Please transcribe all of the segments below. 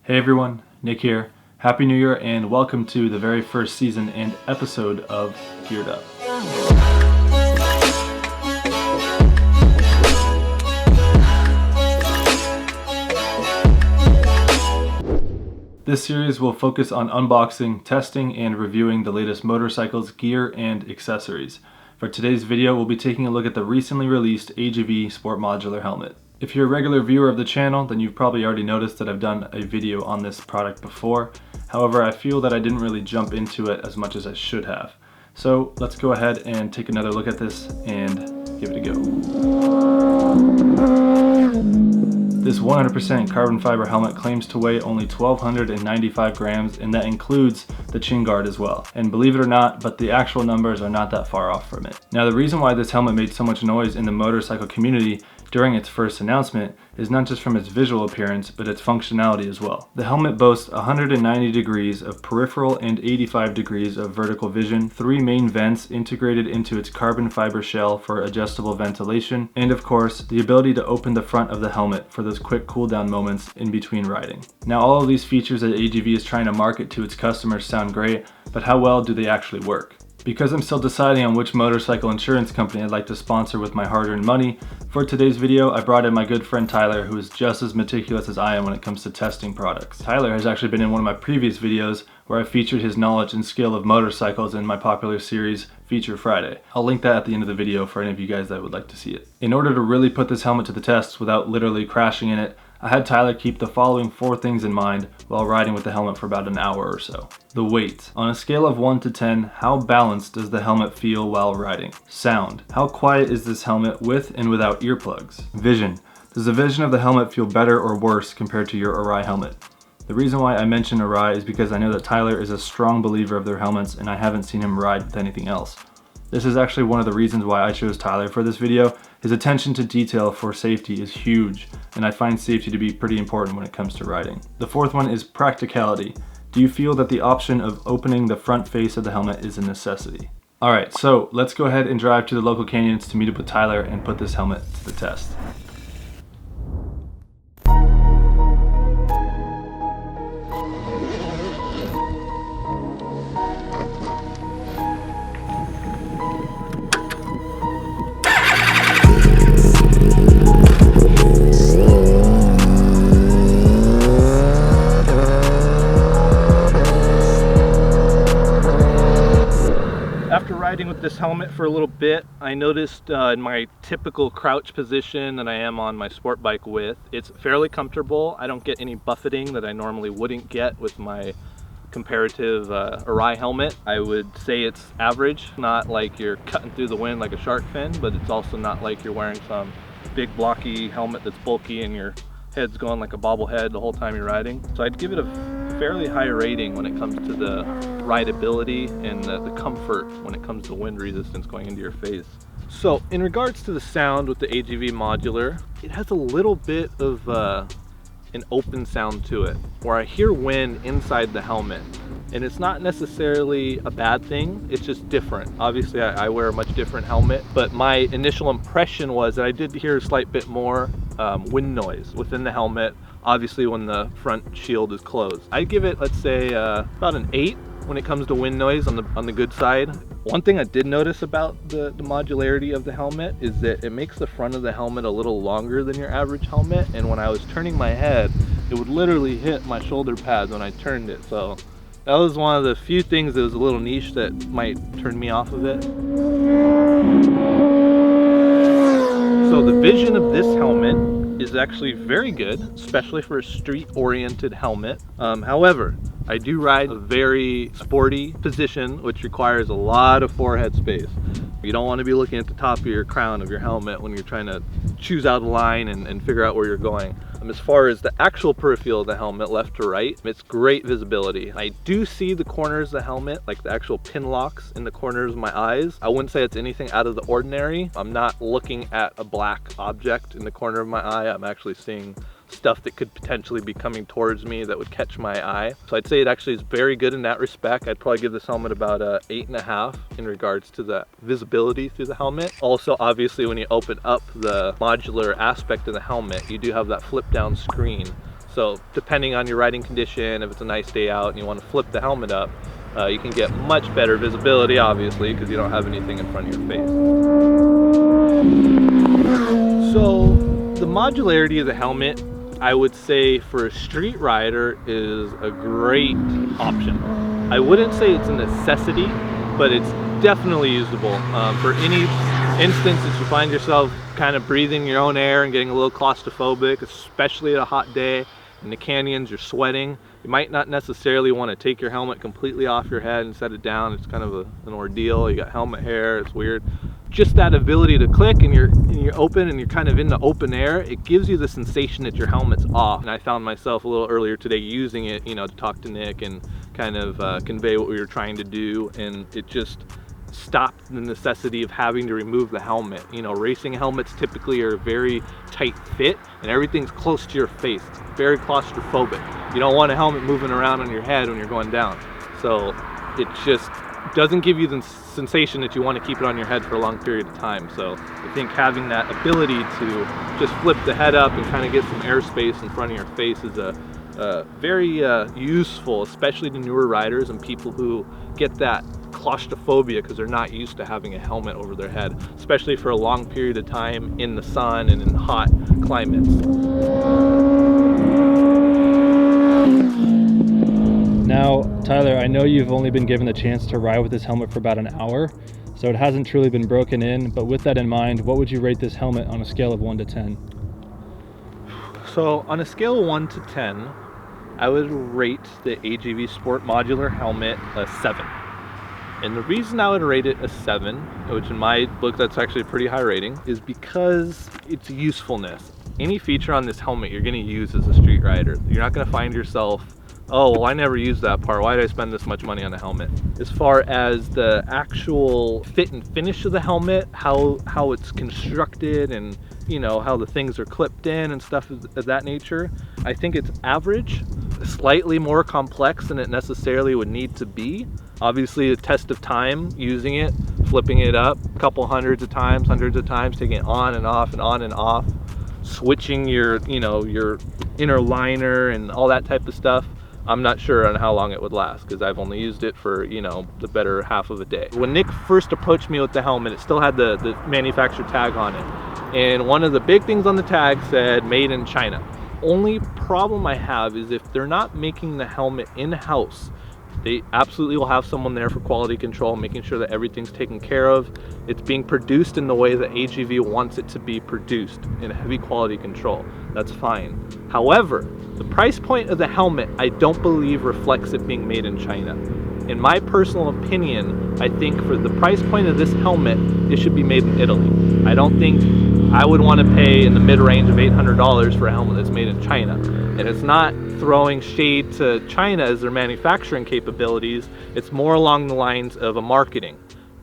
Hey everyone, Nick here. Happy New Year and welcome to the very first season and episode of Geared Up. This series will focus on unboxing, testing, and reviewing the latest motorcycles, gear, and accessories. For today's video, we'll be taking a look at the recently released AGV Sportmodular helmet. If you're a regular viewer of the channel, then you've probably already noticed that I've done a video on this product before. However, I feel that I didn't really jump into it as much as I should have. So let's go ahead and take another look at this and give it a go. This 100% carbon fiber helmet claims to weigh only 1,295 grams, and that includes the chin guard as well. And believe it or not, but the actual numbers are not that far off from it. Now, the reason why this helmet made so much noise in the motorcycle community during its first announcement is not just from its visual appearance, but its functionality as well. The helmet boasts 190 degrees of peripheral and 85 degrees of vertical vision, 3 main vents integrated into its carbon fiber shell for adjustable ventilation, and of course, the ability to open the front of the helmet for those quick cool down moments in between riding. Now, all of these features that AGV is trying to market to its customers sound great, but how well do they actually work? Because I'm still deciding on which motorcycle insurance company I'd like to sponsor with my hard-earned money, for today's video I brought in my good friend Tyler, who is just as meticulous as I am when it comes to testing products. Tyler has actually been in one of my previous videos where I featured his knowledge and skill of motorcycles in my popular series Feature Friday. I'll link that at the end of the video for any of you guys that would like to see it. In order to really put this helmet to the test without literally crashing in it, I had Tyler keep the following 4 things in mind while riding with the helmet for about an hour or so. The weight. On a scale of 1 to 10, how balanced does the helmet feel while riding? Sound. How quiet is this helmet with and without earplugs? Vision. Does the vision of the helmet feel better or worse compared to your Arai helmet? The reason why I mention Arai is because I know that Tyler is a strong believer of their helmets and I haven't seen him ride with anything else. This is actually one of the reasons why I chose Tyler for this video. His attention to detail for safety is huge, and I find safety to be pretty important when it comes to riding. The 4th one is practicality. Do you feel that the option of opening the front face of the helmet is a necessity? Alright, so let's go ahead and drive to the local canyons to meet up with Tyler and put this helmet to the test. After riding with this helmet for a little bit, I noticed in my typical crouch position that I am on my sport bike with, it's fairly comfortable. I don't get any buffeting that I normally wouldn't get with my comparative Arai helmet. I would say it's average, not like you're cutting through the wind like a shark fin, but it's also not like you're wearing some big blocky helmet that's bulky and your head's going like a bobblehead the whole time you're riding. So I'd give it a fairly high rating when it comes to the rideability and the comfort when it comes to wind resistance going into your face. So in regards to the sound with the AGV Modular, it has a little bit of an open sound to it, where I hear wind inside the helmet. And it's not necessarily a bad thing, it's just different. Obviously I wear a much different helmet, but my initial impression was that I did hear a slight bit more wind noise within the helmet, obviously when the front shield is closed. I'd give it, let's say, about an 8 when it comes to wind noise on the good side. One thing I did notice about the modularity of the helmet is that it makes the front of the helmet a little longer than your average helmet, and when I was turning my head, it would literally hit my shoulder pads when I turned it. So that was one of the few things that was a little niche that might turn me off of it. So the vision of this helmet is actually very good, especially for a street-oriented helmet. However, I do ride a very sporty position, which requires a lot of forehead space. You don't want to be looking at the top of your crown of your helmet when you're trying to choose out a line and figure out where you're going. As far as the actual peripheral of the helmet, left to right, it's great visibility. I do see the corners of the helmet, like the actual pin locks in the corners of my eyes. I wouldn't say it's anything out of the ordinary. I'm not looking at a black object in the corner of my eye. I'm actually seeing stuff that could potentially be coming towards me that would catch my eye. So I'd say it actually is very good in that respect. I'd probably give this helmet about a 8.5 in regards to the visibility through the helmet. Also, obviously, when you open up the modular aspect of the helmet, you do have that flip down screen. So depending on your riding condition, if it's a nice day out and you want to flip the helmet up, you can get much better visibility, obviously, because you don't have anything in front of your face. So the modularity of the helmet, I would say for a street rider, is a great option. I wouldn't say it's a necessity, but it's definitely usable. For any instance that you find yourself kind of breathing your own air and getting a little claustrophobic, especially at a hot day in the canyons, you're sweating, you might not necessarily want to take your helmet completely off your head and set it down. It's kind of an ordeal. You got helmet hair, it's weird. Just that ability to click and you're open and you're kind of in the open air, it gives you the sensation that your helmet's off. And I found myself a little earlier today using it, you know, to talk to Nick and kind of convey what we were trying to do, and it just stopped the necessity of having to remove the helmet. You know, racing helmets typically are very tight fit and everything's close to your face. It's very claustrophobic. You don't want a helmet moving around on your head when you're going down. So it just doesn't give you the sensation that you want to keep it on your head for a long period of time. So I think having that ability to just flip the head up and kind of get some airspace in front of your face is very useful, especially to newer riders and people who get that claustrophobia because they're not used to having a helmet over their head, especially for a long period of time in the sun and in hot climates. Now, Tyler, I know you've only been given the chance to ride with this helmet for about an hour, so it hasn't truly been broken in, but with that in mind, what would you rate this helmet on a scale of 1 to 10? So on a scale of 1 to 10, I would rate the AGV Sportmodular helmet a 7. And the reason I would rate it a 7, which in my book that's actually a pretty high rating, is because its usefulness. Any feature on this helmet you're going to use as a street rider. You're not going to find yourself, oh, well, I never used that part. Why did I spend this much money on a helmet? As far as the actual fit and finish of the helmet, how it's constructed and, you know, how the things are clipped in and stuff of that nature, I think it's average, slightly more complex than it necessarily would need to be. Obviously, a test of time using it, flipping it up a couple hundreds of times, taking it on and off and on and off, switching your, you know, your inner liner and all that type of stuff. I'm not sure on how long it would last because I've only used it for, you know, the better half of a day. When Nick first approached me with the helmet, it still had the manufacturer tag on it. And one of the big things on the tag said made in China. Only problem I have is if they're not making the helmet in-house, they absolutely will have someone there for quality control, making sure that everything's taken care of. It's being produced in the way that AGV wants it to be produced, in heavy quality control. That's fine. However, the price point of the helmet, I don't believe reflects it being made in China. In my personal opinion, I think for the price point of this helmet, it should be made in Italy. I don't think I would want to pay in the mid-range of $800 for a helmet that's made in China. And it's not throwing shade to China as their manufacturing capabilities, it's more along the lines of a marketing.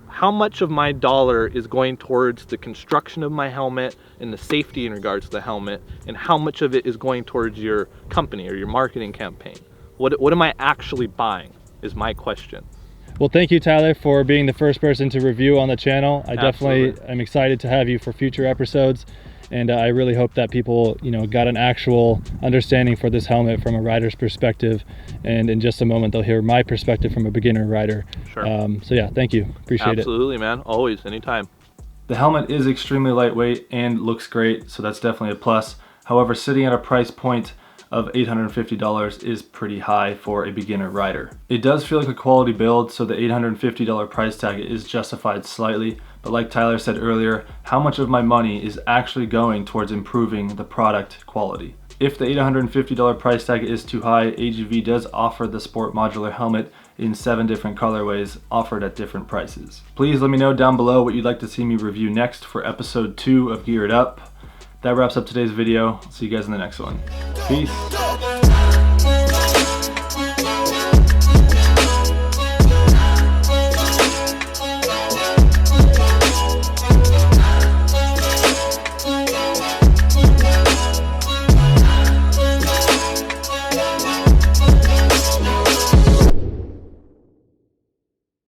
How much of my dollar is going towards the construction of my helmet and the safety in regards to the helmet, and how much of it is going towards your company or your marketing campaign? What am I actually buying is my question. Well, thank you, Tyler, for being the first person to review on the channel. I definitely am excited to have you for future episodes. And I really hope that people, you know, got an actual understanding for this helmet from a rider's perspective. And in just a moment, they'll hear my perspective from a beginner rider. Sure. So yeah, thank you. Appreciate it. Absolutely, man. Always, anytime. The helmet is extremely lightweight and looks great, so that's definitely a plus. However, sitting at a price point of $850 is pretty high for a beginner rider. It does feel like a quality build, so the $850 price tag is justified slightly. But like Tyler said earlier, how much of my money is actually going towards improving the product quality? If the $850 price tag is too high, AGV does offer the Sport Modular helmet in 7 different colorways offered at different prices. Please let me know down below what you'd like to see me review next for episode 2 of Gear It Up. That wraps up today's video. See you guys in the next one. Peace.